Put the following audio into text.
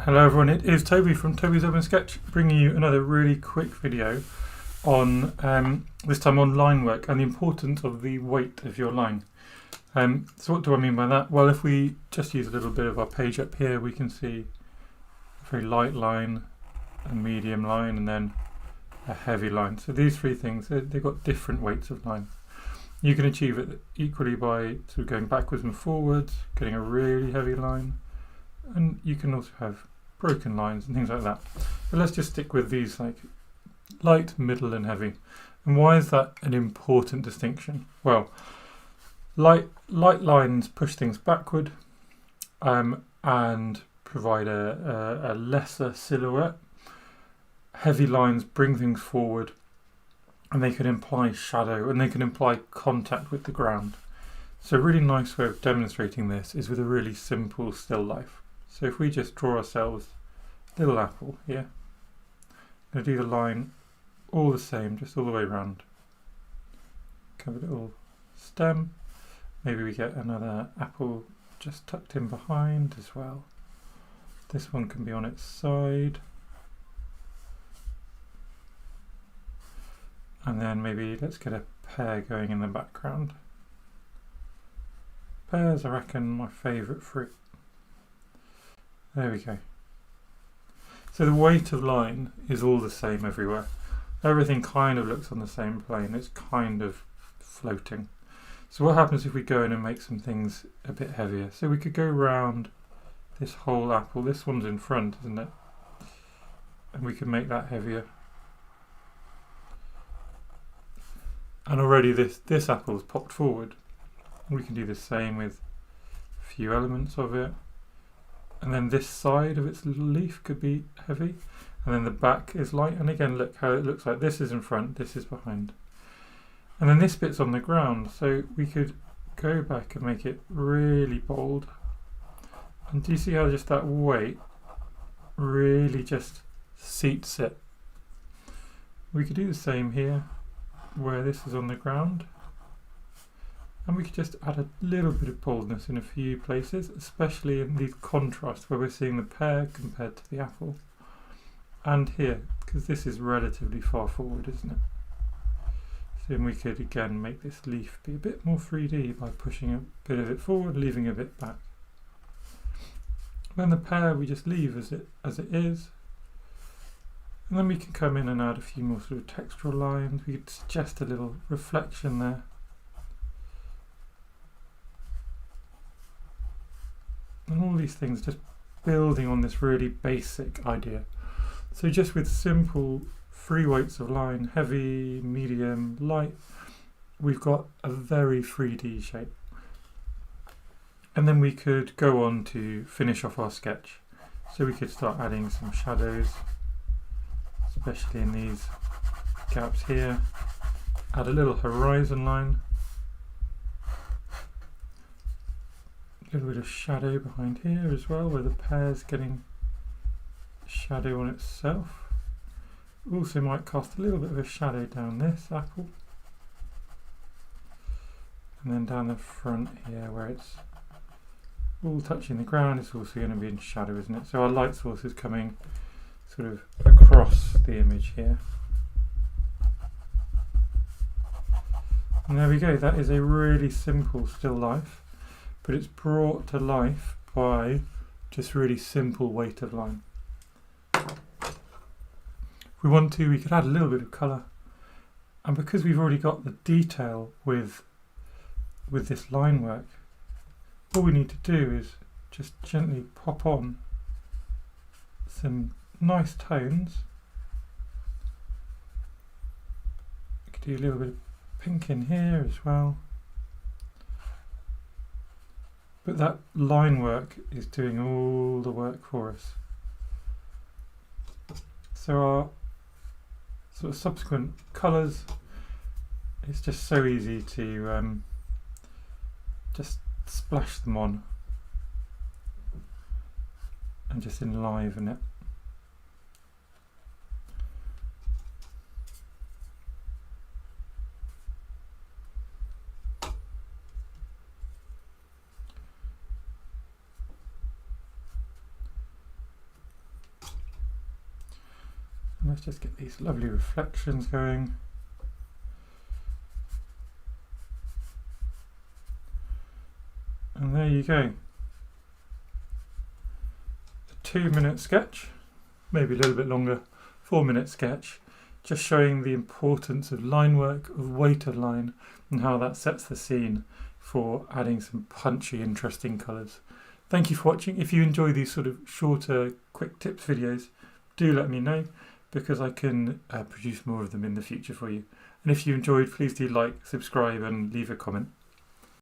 Hello everyone, it is Toby from Toby's Urban Sketch, bringing you another really quick video on, this time on line work and the importance of the weight of your line. So what do I mean by that? Well, if we just use a little bit of our page up here, we can see a very light line, a medium line, and then a heavy line. So these three things, they've got different weights of line. You can achieve it equally by sort of going backwards and forwards, getting a really heavy line, and you can also have broken lines and things like that. But let's just stick with these, like light, middle and heavy. And why is that an important distinction? Well, light lines push things backward and provide a lesser silhouette. Heavy lines bring things forward and they can imply shadow and they can imply contact with the ground. So a really nice way of demonstrating this is with a really simple still life. So if we just draw ourselves a little apple here, I'm going to do the line all the same, just all the way around. Have a little stem. Maybe we get another apple just tucked in behind as well. This one can be on its side. And then maybe let's get a pear going in the background. Pears, I reckon, my favourite fruit. There we go. So the weight of line is all the same everywhere. Everything kind of looks on the same plane. It's kind of floating. So what happens if we go in and make some things a bit heavier? So we could go round this whole apple. This one's in front, isn't it? And we can make that heavier. And already this apple's popped forward. We can do the same with a few elements of it. And then this side of its little leaf could be heavy. And then the back is light. And again, look how it looks like. This is in front, this is behind. And then this bit's on the ground. So we could go back and make it really bold. And do you see how just that weight really just seats it? We could do the same here, where this is on the ground. And we could just add a little bit of boldness in a few places, especially in these contrasts where we're seeing the pear compared to the apple. And here, because this is relatively far forward, isn't it? So then we could again make this leaf be a bit more 3D by pushing a bit of it forward, leaving a bit back. Then the pear we just leave as it is. And then we can come in and add a few more sort of textural lines. We could suggest a little reflection there. And all these things just building on this really basic idea. So just with simple free weights of line, heavy, medium, light, we've got a very 3D shape. And then we could go on to finish off our sketch. So we could start adding some shadows, especially in these gaps here. Add a little horizon line. A little bit of shadow behind here as well, where the pear's getting shadow on itself. Also might cast a little bit of a shadow down this apple. And then down the front here where it's all touching the ground, it's also going to be in shadow, isn't it? So our light source is coming sort of across the image here. And there we go, that is a really simple still life. But it's brought to life by just really simple weight of line. If we want to, we could add a little bit of colour. And because we've already got the detail with this line work, all we need to do is just gently pop on some nice tones. We could do a little bit of pink in here as well. But that line work is doing all the work for us. So our sort of subsequent colours, it's just so easy to just splash them on and just enliven it. Let's just get these lovely reflections going. And there you go. A 2-minute sketch, maybe a little bit longer, 4-minute sketch, just showing the importance of line work, of weight of line, and how that sets the scene for adding some punchy, interesting colours. Thank you for watching. If you enjoy these sort of shorter, quick tips videos, do let me know, because I can produce more of them in the future for you. And if you enjoyed, please do like, subscribe and leave a comment.